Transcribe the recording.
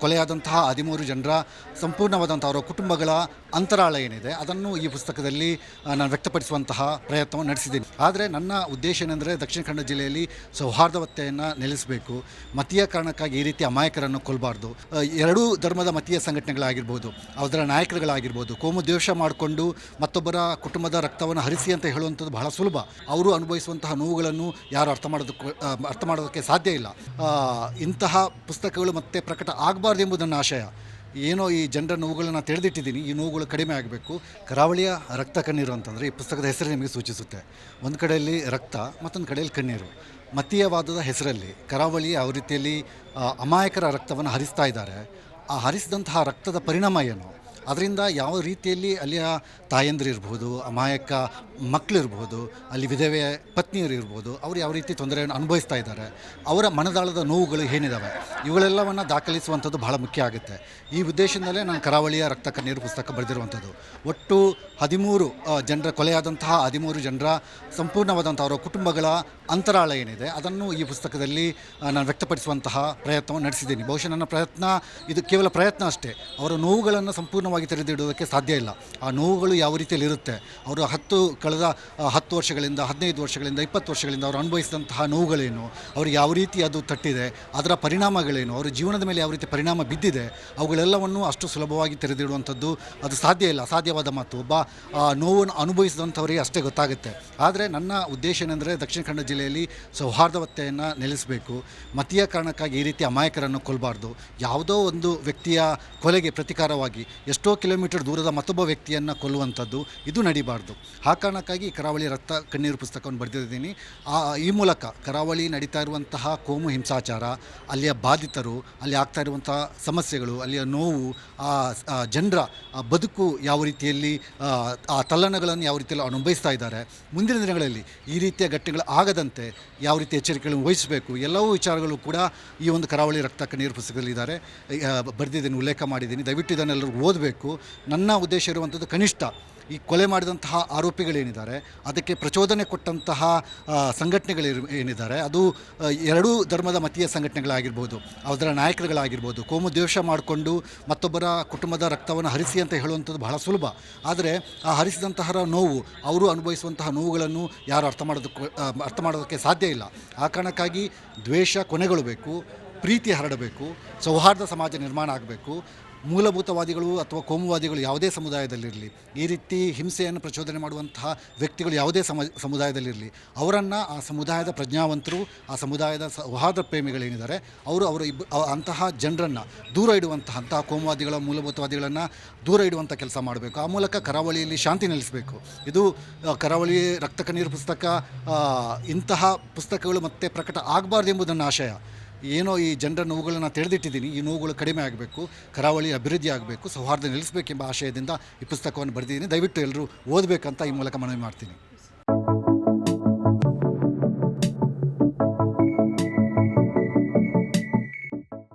ಕೊಲೆಯಾದಂತಹ 13 ಜನರ ಸಂಪೂರ್ಣವಾದಂಥ ಅವರ ಕುಟುಂಬಗಳ ಅಂತರಾಳ ಏನಿದೆ ಅದನ್ನು ಈ ಪುಸ್ತಕದಲ್ಲಿ ನಾನು ವ್ಯಕ್ತಪಡಿಸುವಂತಹ ಪ್ರಯತ್ನವನ್ನು ನಡೆಸಿದ್ದೀನಿ. ಆದರೆ ನನ್ನ ಉದ್ದೇಶ ಏನೆಂದರೆ ದಕ್ಷಿಣ ಕನ್ನಡ ಜಿಲ್ಲೆಯಲ್ಲಿ ಸೌಹಾರ್ದವತೆಯನ್ನು ನೆಲೆಸಬೇಕು. ಮತೀಯ ಕಾರಣಕ್ಕಾಗಿ ಈ ರೀತಿ ಅಮಾಯಕರನ್ನು ಕೊಲ್ಲಬಾರ್ದು. ಎರಡೂ ಧರ್ಮದ ಮತೀಯ ಸಂಘಟನೆಗಳಾಗಿರ್ಬೋದು, ಅದರ ನಾಯಕರುಗಳಾಗಿರ್ಬೋದು, ಕೋಮು ದ್ವೇಷ ಮಾಡಿಕೊಂಡು ಮತ್ತೊಬ್ಬರ ಕುಟುಂಬದ ರಕ್ತವನ್ನು ಹರಿಸಿ ಅಂತ ಹೇಳುವಂಥದ್ದು ಬಹಳ ಸುಲಭ. ಅವರು ಅನುಭವಿಸುವಂತಹ ನೋವುಗಳನ್ನು ಯಾರು ಅರ್ಥ ಮಾಡೋದಕ್ಕೆ ಸಾಧ್ಯ ಇಲ್ಲ. ಇಂತಹ ಪುಸ್ತಕಗಳು ಮತ್ತೆ ಪ್ರಕಟ ಆಗಬಾರ್ದು ಎಂಬುದನ್ನು ಆಶಯ. ಏನೋ ಈ ಜನರ ನೋವುಗಳನ್ನು ತಿಳಿದಿಟ್ಟಿದ್ದೀನಿ, ಈ ನೋವುಗಳು ಕಡಿಮೆ ಆಗಬೇಕು. ಕರಾವಳಿಯ ರಕ್ತ ಕಣ್ಣೀರು ಅಂತಂದರೆ ಈ ಪುಸ್ತಕದ ಹೆಸರು ನಿಮಗೆ ಸೂಚಿಸುತ್ತೆ. ಒಂದು ಕಡೆಯಲ್ಲಿ ರಕ್ತ, ಮತ್ತೊಂದು ಕಡೆಯಲ್ಲಿ ಕಣ್ಣೀರು. ಮತೀಯವಾದದ ಹೆಸರಲ್ಲಿ ಕರಾವಳಿ ಯಾವ ರೀತಿಯಲ್ಲಿ ಅಮಾಯಕರ ರಕ್ತವನ್ನು ಹರಿಸ್ತಾ ಇದ್ದಾರೆ. ಆ ಹರಿಸಿದಂತಹ ರಕ್ತದ ಪರಿಣಾಮ ಏನು, ಅದರಿಂದ ಯಾವ ರೀತಿಯಲ್ಲಿ ಅಲ್ಲಿಯ ತಾಯಂದಿರಿರ್ಬೋದು, ಅಮಾಯಕ ಮಕ್ಕಳಿರ್ಬೋದು, ಅಲ್ಲಿ ವಿಧವೆ ಪತ್ನಿಯರು ಇರ್ಬೋದು, ಅವರು ಯಾವ ರೀತಿ ತೊಂದರೆಯನ್ನು ಅನುಭವಿಸ್ತಾ ಇದ್ದಾರೆ, ಅವರ ಮನದಾಳದ ನೋವುಗಳು ಏನಿದ್ದಾವೆ, ಇವುಗಳೆಲ್ಲವನ್ನು ದಾಖಲಿಸುವಂಥದ್ದು ಬಹಳ ಮುಖ್ಯ ಆಗುತ್ತೆ. ಈ ಉದ್ದೇಶದಿಂದಲೇ ನಾನು ಕರಾವಳಿಯ ರಕ್ತ ಕಣ್ಣೀರು ಪುಸ್ತಕ ಬರೆದಿರುವಂಥದ್ದು. ಒಟ್ಟು 13 ಜನರ ಕೊಲೆಯಾದಂತಹ 13 ಜನರ ಸಂಪೂರ್ಣವಾದಂಥ ಅವರ ಕುಟುಂಬಗಳ ಅಂತರಾಳ ಏನಿದೆ ಅದನ್ನು ಈ ಪುಸ್ತಕದಲ್ಲಿ ನಾನು ವ್ಯಕ್ತಪಡಿಸುವಂತಹ ಪ್ರಯತ್ನವನ್ನು ನಡೆಸಿದ್ದೀನಿ. ಬಹುಶಃ ನನ್ನ ಪ್ರಯತ್ನ ಇದು ಕೇವಲ ಪ್ರಯತ್ನ ಅಷ್ಟೇ. ಅವರ ನೋವುಗಳನ್ನು ಸಂಪೂರ್ಣವಾಗಿ ತೆರೆದಿಡುವುದಕ್ಕೆ ಸಾಧ್ಯ ಇಲ್ಲ. ಆ ನೋವುಗಳು ಯಾವ ರೀತಿಯಲ್ಲಿ ಇರುತ್ತೆ, ಅವರು ಕಳೆದ 10 ವರ್ಷಗಳಿಂದ 15 ವರ್ಷಗಳಿಂದ 20 ವರ್ಷಗಳಿಂದ ಅವರು ಅನುಭವಿಸಿದಂತಹ ನೋವುಗಳೇನು, ಅವ್ರಿಗೆ ಯಾವ ರೀತಿ ಅದು ತಟ್ಟಿದೆ, ಅದರ ಪರಿಣಾಮಗಳೇನು, ಅವರ ಜೀವನದ ಮೇಲೆ ಯಾವ ರೀತಿ ಪರಿಣಾಮ ಬಿದ್ದಿದೆ, ಅವುಗಳೆಲ್ಲವನ್ನು ಅಷ್ಟು ಸುಲಭವಾಗಿ ತೆರೆದಿಡುವಂಥದ್ದು ಅದು ಸಾಧ್ಯ ಇಲ್ಲ. ಅಸಾಧ್ಯವಾದ ಮಾತು. ಒಬ್ಬ ನೋವನ್ನು ಅನುಭವಿಸಿದಂಥವರಿಗೆ ಅಷ್ಟೇ ಗೊತ್ತಾಗುತ್ತೆ. ಆದರೆ ನನ್ನ ಉದ್ದೇಶ ಏನೆಂದರೆ ದಕ್ಷಿಣ ಕನ್ನಡ ಜಿಲ್ಲೆಯಲ್ಲಿ ಸೌಹಾರ್ದವತೆಯನ್ನು ನೆಲೆಸಬೇಕು. ಮತೀಯ ಕಾರಣಕ್ಕಾಗಿ ಈ ರೀತಿ ಅಮಾಯಕರನ್ನು ಕೊಲ್ಲಬಾರ್ದು. ಯಾವುದೋ ಒಂದು ವ್ಯಕ್ತಿಯ ಕೊಲೆಗೆ ಪ್ರತಿಕಾರವಾಗಿ ಎಷ್ಟೋ ಕಿಲೋಮೀಟರ್ ದೂರದ ಮತ್ತೊಬ್ಬ ವ್ಯಕ್ತಿಯನ್ನು ಕೊಲ್ಲುವಂಥದ್ದು ಇದು ನಡಿಬಾರ್ದು. ಆ ಕಾರಣಕ್ಕಾಗಿ ಕರಾವಳಿ ರಕ್ತ ಕಣ್ಣೀರು ಪುಸ್ತಕವನ್ನು ಬರೆದಿದ್ದೀನಿ. ಈ ಮೂಲಕ ಕರಾವಳಿ ನಡೀತಾ ಇರುವಂತಹ ಕೋಮು ಹಿಂಸಾಚಾರ, ಅಲ್ಲಿಯ ಬಾಧಿತರು, ಅಲ್ಲಿ ಆಗ್ತಾ ಇರುವಂತಹ ಸಮಸ್ಯೆಗಳು, ಅಲ್ಲಿಯ ನೋವು, ಆ ಜನರ ಬದುಕು ಯಾವ ರೀತಿಯಲ್ಲಿ ಆ ತಲ್ಲಣಗಳನ್ನು ಯಾವ ರೀತಿಯಲ್ಲಿ ಅನುಭವಿಸ್ತಾ ಇದ್ದಾರೆ, ಮುಂದಿನ ದಿನಗಳಲ್ಲಿ ಈ ರೀತಿಯ ಘಟನೆಗಳು ಆಗದಂತೆ ಯಾವ ರೀತಿ ಎಚ್ಚರಿಕೆಗಳನ್ನು ವಹಿಸಬೇಕು, ಎಲ್ಲವೂ ವಿಚಾರಗಳು ಕೂಡ ಈ ಒಂದು ಕರಾವಳಿ ರಕ್ತ ಕಣ್ಣೀರು ಪುಸ್ತಕದಲ್ಲಿದ್ದಾರೆ, ಬರೆದಿದ್ದೀನಿ, ಉಲ್ಲೇಖ ಮಾಡಿದ್ದೀನಿ. ದಯವಿಟ್ಟು ಇದನ್ನೆಲ್ಲರೂ ಓದಬೇಕು. ನನ್ನ ಉದ್ದೇಶ ಇರುವಂಥದ್ದು ಕನಿಷ್ಠ ಈ ಕೊಲೆ ಮಾಡಿದಂತಹ ಆರೋಪಿಗಳೇನಿದ್ದಾರೆ, ಅದಕ್ಕೆ ಪ್ರಚೋದನೆ ಕೊಟ್ಟಂತಹ ಏನಿದ್ದಾರೆ, ಅದು ಎರಡೂ ಧರ್ಮದ ಮತೀಯ ಸಂಘಟನೆಗಳಾಗಿರ್ಬೋದು, ಅದರ ನಾಯಕರುಗಳಾಗಿರ್ಬೋದು, ಕೋಮು ದ್ವೇಷ ಮಾಡಿಕೊಂಡು ಮತ್ತೊಬ್ಬರ ಕುಟುಂಬದ ರಕ್ತವನ್ನು ಹರಿಸಿ ಅಂತ ಹೇಳುವಂಥದ್ದು ಬಹಳ ಸುಲಭ. ಆದರೆ ಆ ಹರಿಸಿದಂತಹ ನೋವು, ಅವರು ಅನುಭವಿಸುವಂತಹ ನೋವುಗಳನ್ನು ಯಾರು ಅರ್ಥ ಮಾಡೋದಕ್ಕೆ ಸಾಧ್ಯ ಇಲ್ಲ. ಆ ಕಾರಣಕ್ಕಾಗಿ ದ್ವೇಷ ಕೊನೆಗೊಳ್ಳಬೇಕು, ಪ್ರೀತಿ ಹರಡಬೇಕು, ಸೌಹಾರ್ದ ಸಮಾಜ ನಿರ್ಮಾಣ ಆಗಬೇಕು. ಮೂಲಭೂತವಾದಿಗಳು ಅಥವಾ ಕೋಮುವಾದಿಗಳು ಯಾವುದೇ ಸಮುದಾಯದಲ್ಲಿರಲಿ, ಈ ರೀತಿ ಹಿಂಸೆಯನ್ನು ಪ್ರಚೋದನೆ ಮಾಡುವಂತಹ ವ್ಯಕ್ತಿಗಳು ಯಾವುದೇ ಸಮುದಾಯದಲ್ಲಿರಲಿ, ಅವರನ್ನು ಆ ಸಮುದಾಯದ ಪ್ರಜ್ಞಾವಂತರು, ಆ ಸಮುದಾಯದ ಸೌಹಾರ್ದ ಪ್ರೇಮಿಗಳೇನಿದ್ದಾರೆ ಅವರು ಅಂತಹ ಜನರನ್ನು ದೂರ ಇಡುವಂತಹ ಕೋಮುವಾದಿಗಳ ಮೂಲಭೂತವಾದಿಗಳನ್ನು ದೂರ ಇಡುವಂಥ ಕೆಲಸ ಮಾಡಬೇಕು. ಆ ಮೂಲಕ ಕರಾವಳಿಯಲ್ಲಿ ಶಾಂತಿ ನೆಲೆಸಬೇಕು. ಇದು ಕರಾವಳಿ ರಕ್ತ ಕಣ್ಣೀರು ಪುಸ್ತಕ, ಇಂತಹ ಪುಸ್ತಕಗಳು ಮತ್ತೆ ಪ್ರಕಟ ಆಗಬಾರ್ದು ಎಂಬುದನ್ನು ಆಶಯ. ಏನೋ ಈ ಜನರ ನೋವುಗಳನ್ನು ತಿಳಿದಿಟ್ಟಿದ್ದೀನಿ, ಈ ನೋವುಗಳು ಕಡಿಮೆ ಆಗಬೇಕು, ಕರಾವಳಿ ಅಭಿವೃದ್ಧಿ ಆಗಬೇಕು, ಸೌಹಾರ್ದ ನೆಲೆಸಬೇಕೆಂಬ ಆಶಯದಿಂದ ಈ ಪುಸ್ತಕವನ್ನು ಬರೆದಿದ್ದೀನಿ. ದಯವಿಟ್ಟು ಎಲ್ಲರೂ ಓದಬೇಕಂತ ಈ ಮೂಲಕ ಮನವಿ ಮಾಡ್ತೀನಿ.